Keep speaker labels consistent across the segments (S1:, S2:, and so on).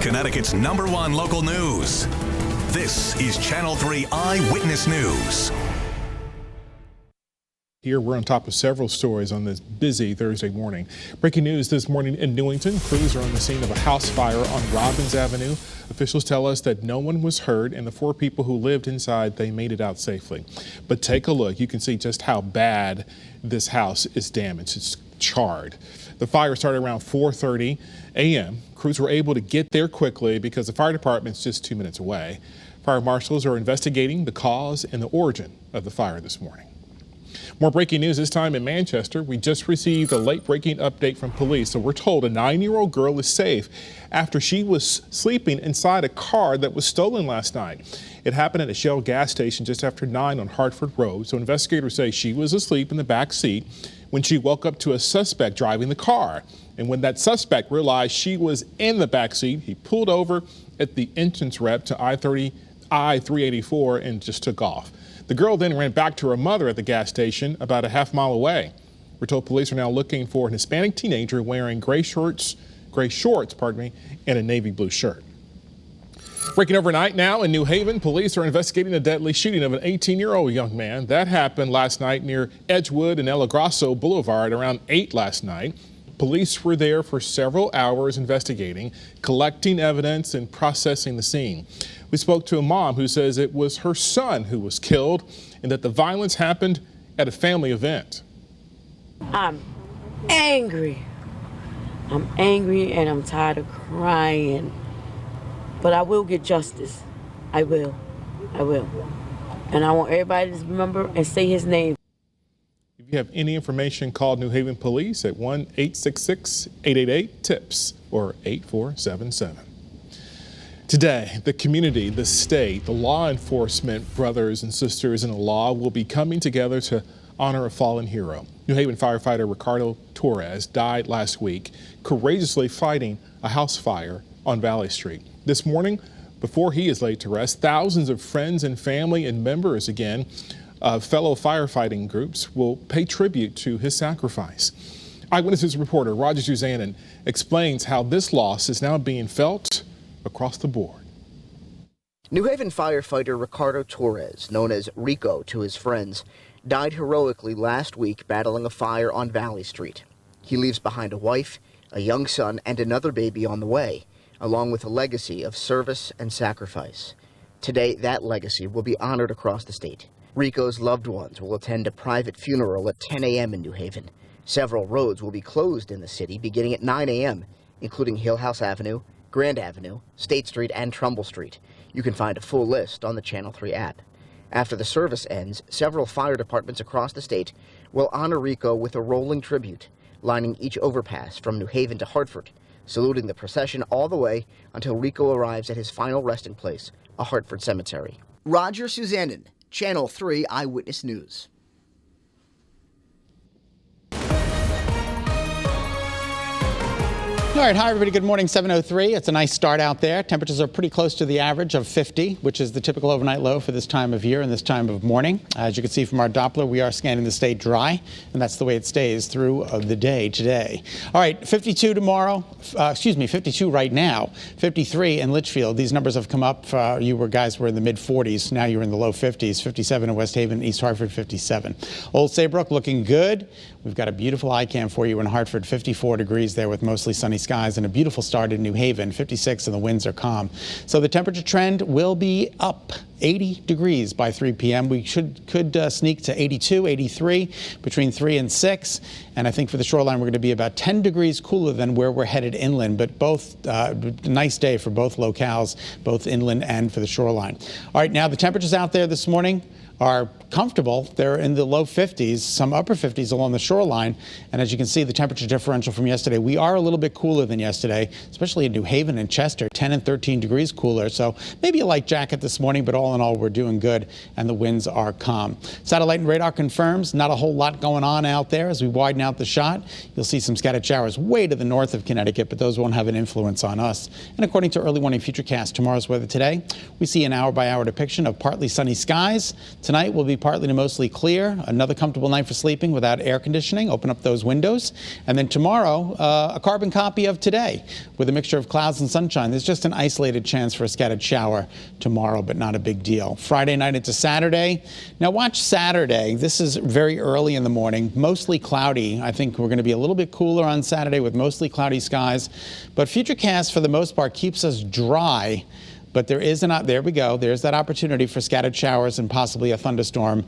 S1: Connecticut's #1 local news. This is Channel 3 Eyewitness News.
S2: Here we're on top of several stories on this busy Thursday morning. Breaking news this morning in Newington. Crews are on the scene of a house fire on Robbins Avenue. Officials tell us that no one was hurt and the 4 people who lived inside, they made it out safely. But take a look. You can see just how bad this house is damaged. It's charred. The fire started around 4:30 a.m. Crews were able to get there quickly because the fire department's just 2 minutes away. Fire marshals are investigating the cause and the origin of the fire this morning. More breaking news this time in Manchester. We just received a late-breaking update from police. So we're told a 9-year-old girl is safe after she was sleeping inside a car that was stolen last night. It happened at a Shell gas station just after 9 on Hartford Road. So investigators say she was asleep in the back seat when she woke up to a suspect driving the car. And when that suspect realized she was in the back seat, he pulled over at the entrance ramp to I-384 and just took off. The girl then ran back to her mother at the gas station about a half mile away. We're told police are now looking for an Hispanic teenager wearing gray shorts, and a navy blue shirt. Breaking overnight now in New Haven, police are investigating the deadly shooting of an 18-year-old young man. That happened last night near Edgewood and El Grasso Boulevard around 8 last night. Police were there for several hours investigating, collecting evidence and processing the scene. We spoke to a mom who says it was her son who was killed and that the violence happened at a family event.
S3: I'm angry. I'm angry and I'm tired of crying. But I will get justice. I will. And I want everybody to remember and say his name.
S2: If you have any information, call New Haven Police at 1-866-888-TIPS or 8477. Today, the community, the state, the law enforcement brothers and sisters in the law will be coming together to honor a fallen hero. New Haven firefighter Ricardo Torres died last week, courageously fighting a house fire on Valley Street. This morning, before he is laid to rest, thousands of friends and family and members again of fellow firefighting groups will pay tribute to his sacrifice. Eyewitness News reporter Roger Suzanne explains how this loss is now being felt across the board.
S4: New Haven firefighter Ricardo Torres, known as Rico to his friends, died heroically last week battling a fire on Valley Street. He leaves behind a wife, a young son, and another baby on the way, along with a legacy of service and sacrifice. Today, that legacy will be honored across the state. Rico's loved ones will attend a private funeral at 10 a.m. in New Haven. Several roads will be closed in the city beginning at 9 a.m., including Hillhouse Avenue, Grand Avenue, State Street, and Trumbull Street. You can find a full list on the Channel 3 app. After the service ends, several fire departments across the state will honor Rico with a rolling tribute, lining each overpass from New Haven to Hartford, saluting the procession all the way until Rico arrives at his final resting place, a Hartford cemetery. Roger Suzanne, Channel 3 Eyewitness News.
S5: All right, hi everybody, good morning, 7:03. It's a nice start out there. Temperatures are pretty close to the average of 50, which is the typical overnight low for this time of year and this time of morning. As you can see from our Doppler, we are scanning the state dry, and that's the way it stays through the day today. All right, 52 tomorrow, 52 right now, 53 in Litchfield. These numbers have come up. Guys were in the mid-40s. Now you're in the low 50s, 57 in West Haven, East Hartford, 57. Old Saybrook looking good. We've got a beautiful iCam for you in Hartford, 54 degrees there with mostly sunny skies and a beautiful start in New Haven, 56, and the winds are calm. So the temperature trend will be up 80 degrees by 3 p.m. We could sneak to 82, 83 between 3 and 6. And I think for the shoreline, we're going to be about 10 degrees cooler than where we're headed inland. But both nice day for both locales, both inland and for the shoreline. All right, now the temperatures out there this morning are comfortable. They're in the low 50s, some upper 50s along the shoreline. And as you can see, the temperature differential from yesterday, we are a little bit cooler than yesterday, especially in New Haven and Chester, 10 and 13 degrees cooler. So maybe a light jacket this morning, but all in all, we're doing good and the winds are calm. Satellite and radar confirms not a whole lot going on out there. As we widen out the shot, you'll see some scattered showers way to the north of Connecticut, but those won't have an influence on us. And according to early morning futurecast, tomorrow's weather today, we see an hour-by-hour depiction of partly sunny skies. Tonight will be partly to mostly clear. Another comfortable night for sleeping without air conditioning. Open up those windows. And then tomorrow, a carbon copy of today with a mixture of clouds and sunshine. There's just an isolated chance for a scattered shower tomorrow, but not a big deal. Friday night into Saturday. Now watch Saturday. This is very early in the morning. Mostly cloudy. I think we're going to be a little bit cooler on Saturday with mostly cloudy skies. But Futurecast, for the most part, keeps us dry. But there's that opportunity for scattered showers and possibly a thunderstorm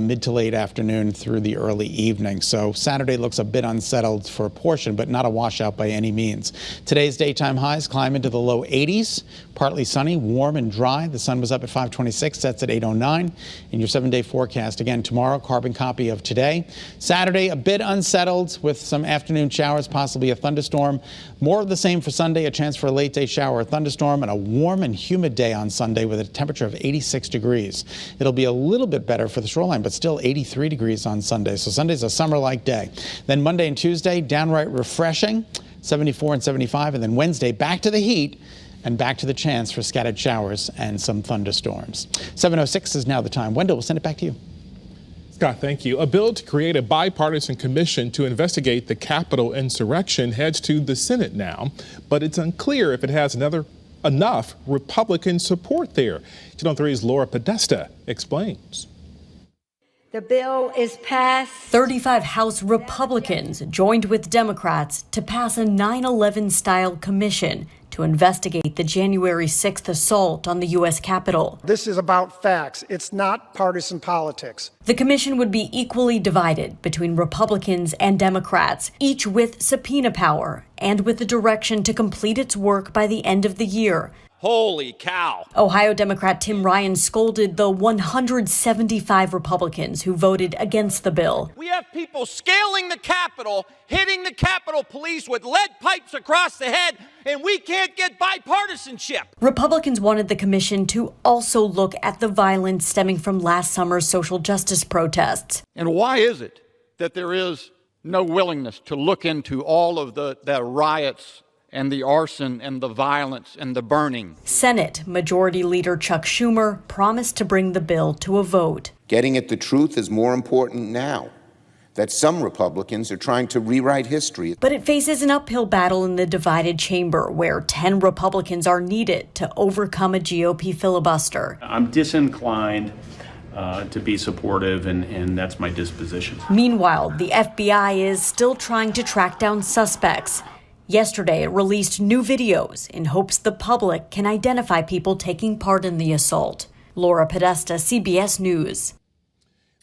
S5: mid to late afternoon through the early evening. So Saturday looks a bit unsettled for a portion, but not a washout by any means. Today's daytime highs climb into the low 80s, partly sunny, warm and dry. The sun was up at 5:26, sets at 8:09. In your 7-day forecast, again, tomorrow, carbon copy of today. Saturday, a bit unsettled with some afternoon showers, possibly a thunderstorm. More of the same for Sunday, a chance for a late day shower or thunderstorm, and a warm and humid day on Sunday with a temperature of 86 degrees. It'll be a little bit better for the shoreline, but still 83 degrees on Sunday. So Sunday's a summer-like day. Then Monday and Tuesday, downright refreshing, 74 and 75. And then Wednesday, back to the heat and back to the chance for scattered showers and some thunderstorms. 7:06 is now the time. Wendell, we'll send it back to you.
S2: Scott, thank you. A bill to create a bipartisan commission to investigate the Capitol insurrection heads to the Senate now, but it's unclear if it has enough Republican support there. Channel 3's Laura Podesta explains.
S6: The bill is passed.
S7: 35 House Republicans joined with Democrats to pass a 9/11-style commission to investigate the January 6th assault on the U.S. Capitol.
S8: This is about facts. It's not partisan politics.
S7: The commission would be equally divided between Republicans and Democrats, each with subpoena power and with the direction to complete its work by the end of the year.
S9: Holy cow.
S7: Ohio Democrat Tim Ryan scolded the 175 Republicans who voted against the bill.
S9: We have people scaling the Capitol, hitting the Capitol Police with lead pipes across the head, and we can't get bipartisanship.
S7: Republicans wanted the commission to also look at the violence stemming from last summer's social justice protests.
S10: And why is it that there is no willingness to look into all of the riots and the arson and the violence and the burning?
S7: Senate Majority Leader Chuck Schumer promised to bring the bill to a vote.
S11: Getting at the truth is more important now that some Republicans are trying to rewrite history.
S7: But it faces an uphill battle in the divided chamber where 10 Republicans are needed to overcome a GOP filibuster.
S12: I'm disinclined to be supportive, and that's my disposition.
S7: Meanwhile, the FBI is still trying to track down suspects. Yesterday, it released new videos in hopes the public can identify people taking part in the assault. Laura Podesta, CBS News.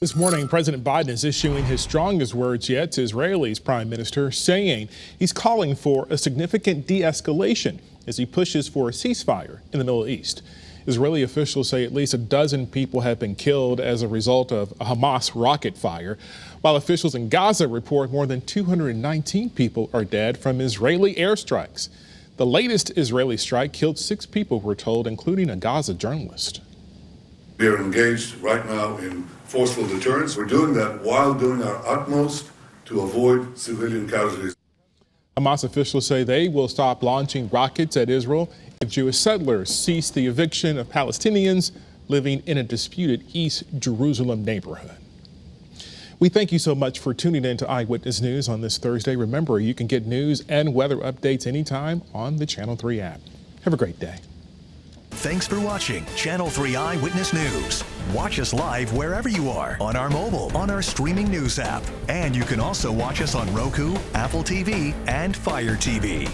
S2: This morning, President Biden is issuing his strongest words yet to Israel's prime minister, saying he's calling for a significant de-escalation as he pushes for a ceasefire in the Middle East. Israeli officials say at least a dozen people have been killed as a result of a Hamas rocket fire, while officials in Gaza report more than 219 people are dead from Israeli airstrikes. The latest Israeli strike killed 6 people, we're told, including a Gaza journalist.
S13: We are engaged right now in forceful deterrence. We're doing that while doing our utmost to avoid civilian casualties.
S2: Hamas officials say they will stop launching rockets at Israel if Jewish settlers cease the eviction of Palestinians living in a disputed East Jerusalem neighborhood. We thank you so much for tuning in to Eyewitness News on this Thursday. Remember, you can get news and weather updates anytime on the Channel 3 app. Have a great day.
S1: Thanks for watching Channel 3 Eyewitness News. Watch us live wherever you are on our mobile, on our streaming news app. And you can also watch us on Roku, Apple TV, and Fire TV.